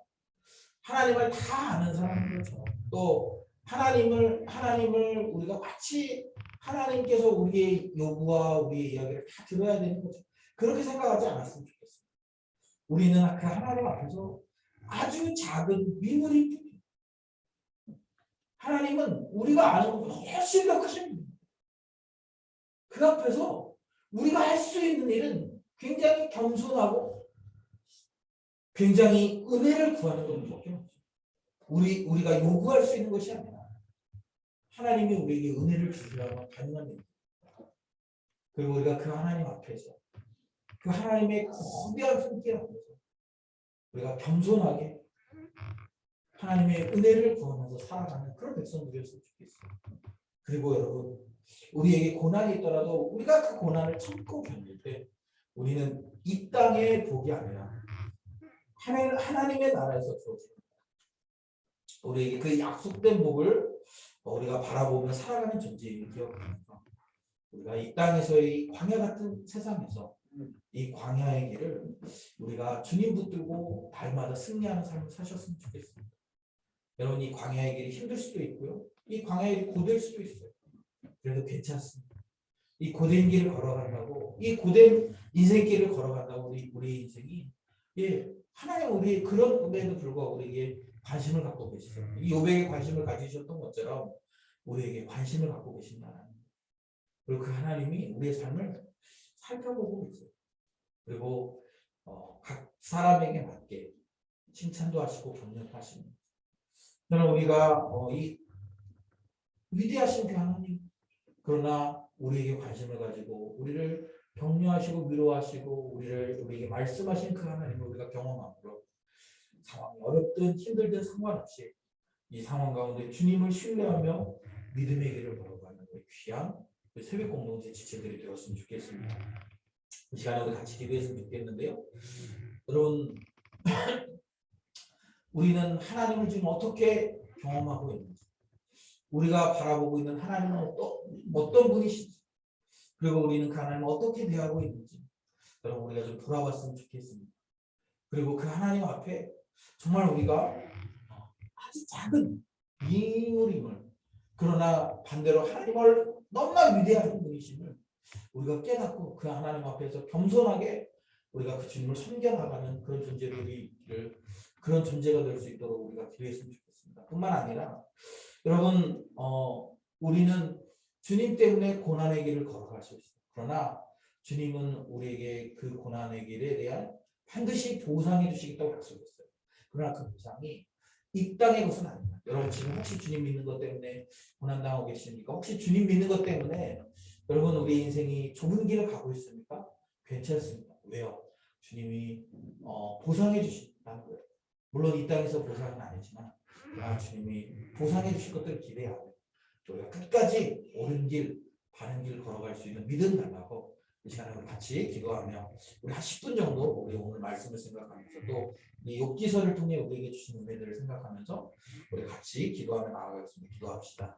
하나님을 다 아는 사람들죠. 또 하나님을 우리가 마치 하나님께서 우리의 요구와 우리의 이야기를 다 들어야 되는 거죠. 그렇게 생각하지 않았으면 좋겠어요. 우리는 그 하나님 앞에서 아주 작은 미물일 뿐이에요. 하나님은 우리가 아는 것보다 훨씬 더 크신 분입니다. 그 앞에서 우리가 할 수 있는 일은 굉장히 겸손하고 굉장히 은혜를 구하는 것밖에 없죠. 우리가 요구할 수 있는 것이 아니라 하나님이 우리에게 은혜를 주시라고 가능한 일입니다. 그리고 우리가 그 하나님 앞에서 그 하나님의 거대한 손길 앞에서 우리가 겸손하게 하나님의 은혜를 구하면서 살아가는 그런 백성들이었으면 좋겠어요. 그리고 여러분, 우리에게 고난이 있더라도 우리가 그 고난을 참고 견딜 때 우리는 이 땅의 복이 아니라 하나님의 나라에서 주어집니다. 우리에게 그 약속된 복을 우리가 바라보며 살아가는 존재임을 기억하면서 우리가 이 땅에서의 광야 같은 세상에서 이 광야의 길을 우리가 주님 붙들고 날마다 승리하는 삶을 사셨으면 좋겠습니다. 여러분, 이 광야의 길이 힘들 수도 있고요. 이 광야의 길이 고될 수도 있어요. 그래도 괜찮습니다. 이 고된 길을 걸어간다고, 이 고된 인생길을 걸어간다고 우리 인생이 예, 하나님 우리 그런 꿈에도 불구하고 우리에게 관심을 갖고 계시죠. 이 요백에 관심을 가지셨던 것처럼 우리에게 관심을 갖고 계신 하나님. 그리고 그 하나님이 우리의 삶을 살펴보고 있어요. 그리고 각 사람에게 맞게 칭찬도 하시고 격려도 하십니다. 저는 우리가 이 위대하신 그 하나님, 그러나 우리에게 관심을 가지고 우리를 격려하시고 위로하시고 우리에게 말씀하신 그 하나님을 우리가 경험함으로 상황이 어렵든 힘들든 상관없이 이 상황 가운데 주님을 신뢰하며 믿음의 길을 걸어가는 우리 귀한 새벽 공동체 지체들이 되었으면 좋겠습니다. 이 시간에 우리 같이 기도했으면 좋겠는데요. 여러분, 우리는 하나님을 지금 어떻게 경험하고 있는지, 우리가 바라보고 있는 하나님은 어떤 분이신지, 그리고 우리는 그 하나님을 어떻게 대하고 있는지 여러분 우리가 좀 돌아봤으면 좋겠습니다. 그리고 그 하나님 앞에 정말 우리가 아주 작은 인물임을, 그러나 반대로 하나님을 너무나 위대한 분이심을 우리가 깨닫고 그 하나님 앞에서 겸손하게 우리가 그 주님을 섬겨나가는 그런 그런 존재가 될 수 있도록 우리가 기도했으면 좋겠습니다. 뿐만 아니라 여러분 우리는 주님 때문에 고난의 길을 걸어갈 수 있어요. 그러나 주님은 우리에게 그 고난의 길에 대한 반드시 보상해 주시겠다고 약속했어요. 그러나 그 보상이 이 땅의 것은 아닙니다. 여러분 지금 혹시 주님 믿는 것 때문에 고난당하고 계십니까? 혹시 주님 믿는 것 때문에 여러분 우리 인생이 좁은 길을 가고 있습니까? 괜찮습니다. 왜요? 주님이 보상해 주신다는 거예요. 물론 이 땅에서 보상은 아니지만 그러나 주님이 보상해 주실 것들을 기대하고 우리가 끝까지 옳은 길, 바른 길 걸어갈 수 있는 믿음 달라고 이 시간에 우리 같이 기도하며 우리 한 10분 정도 우리 오늘 말씀을 생각하면서 또 이 욥기서를 통해 우리에게 주신 은혜들을 생각하면서 우리 같이 기도하며 나아가겠습니다. 기도합시다.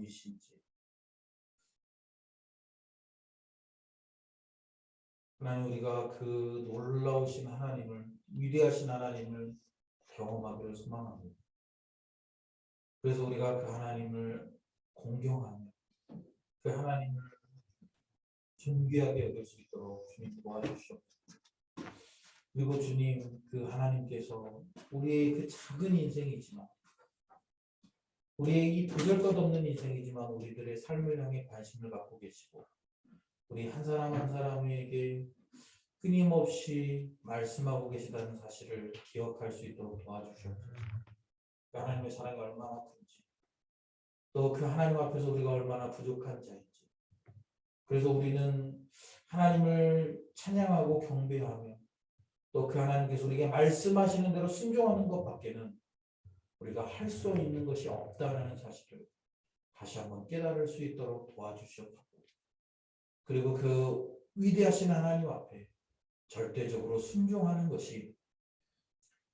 주이신지. 하나님, 우리가 그 놀라우신 하나님을, 위대하신 하나님을 경험하기를 소망합니다. 그래서 우리가 그 하나님을 공경하며 그 하나님을 존귀하게 여길 수 있도록 주님 도와주시옵소서. 그리고 주님, 그 하나님께서 우리의 그 작은 인생이지만, 우리의 이 보잘것없는 인생이지만 우리들의 삶을 향해 관심을 갖고 계시고, 우리 한 사람 한 사람에게 끊임없이 말씀하고 계시다는 사실을 기억할 수 있도록 도와주시옵소서. 그 하나님의 사랑이 얼마나 큰지, 또 그 하나님 앞에서 우리가 얼마나 부족한 자인지, 그래서 우리는 하나님을 찬양하고 경배하며 또 그 하나님께서 우리에게 말씀하시는 대로 순종하는 것밖에는 우리가 할 수 있는 것이 없다는 사실을 다시 한번 깨달을 수 있도록 도와주시옵소서. 그리고 그 위대하신 하나님 앞에 절대적으로 순종하는 것이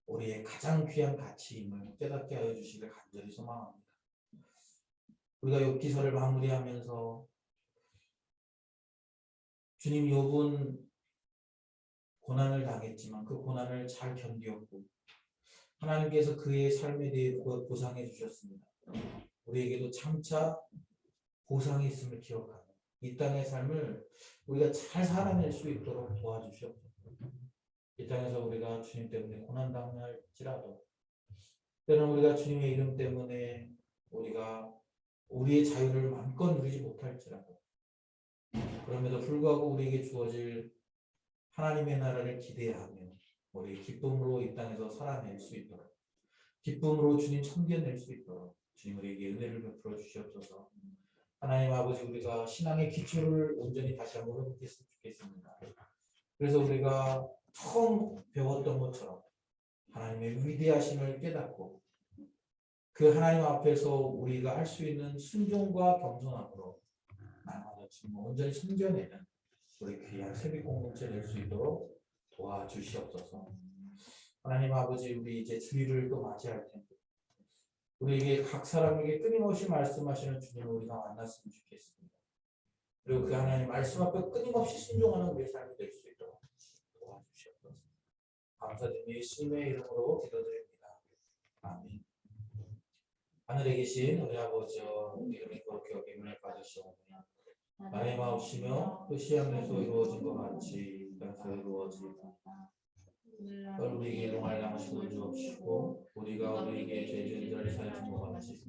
우리의 가장 귀한 가치임을 깨닫게 하여 주시길 간절히 소망합니다. 우리가 욥기서를 마무리하면서 주님, 욥은 고난을 당했지만 그 고난을 잘 견디었고 하나님께서 그의 삶에 대해 보상해 주셨습니다. 우리에게도 장차 보상이 있음을 기억하며 이 땅의 삶을 우리가 잘 살아낼 수 있도록 도와주시옵소서. 이 땅에서 우리가 주님 때문에 고난 당할지라도, 때로는 우리가 주님의 이름 때문에 우리가 우리의 자유를 마음껏 누리지 못할지라도, 그럼에도 불구하고 우리에게 주어질 하나님의 나라를 기대하며 우리 기쁨으로 이 땅에서 살아낼 수 있도록, 기쁨으로 주님 섬겨낼 수 있도록 주님 우리에게 은혜를 베풀어 주시옵소서. 하나님 아버지, 우리가 신앙의 기초를 온전히 다시 한번 회복했으면 좋겠습니다. 그래서 우리가 처음 배웠던 것처럼 하나님의 위대하심을 깨닫고 그 하나님 앞에서 우리가 할 수 있는 순종과 겸손함으로 나아가 주님 온전히 섬겨내는 우리 귀한 새벽 공동체 될 수 있도록 도와주시옵소서. 하나님 아버지, 우리 이제 주일을 또 맞이할 텐데 우리에게 각 사람에게 끊임없이 말씀하시는 주님을 우리가 만났으면 좋겠습니다. 그리고 그 하나님 말씀 앞에 끊임없이 순종하는 우리의 삶이 될 수 있도록 도와주시옵소서. 감사드리며 예수님의 이름으로 기도드립니다. 아멘. 하늘에 계신 우리 아버지여, 이름이 거룩히 여김을 받으시오며 나의 마옵시며 뜻이 하늘에서 이루어진 것 같이 땅에서 이루어지이다. 우리에게 일용할 양식을 주옵시고 우리가 우리에게 죄 지은 자를 사하여 준 것 같이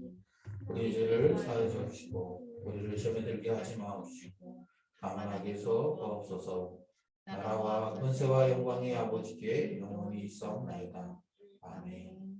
우리의 죄를 사하여 주옵시고 우리를 시험에 들게 하지 마옵시고 다만 악에서 구하옵소서. 나라와 권세와 영광이 아버지께 영원히 있사옵나이다. 아멘.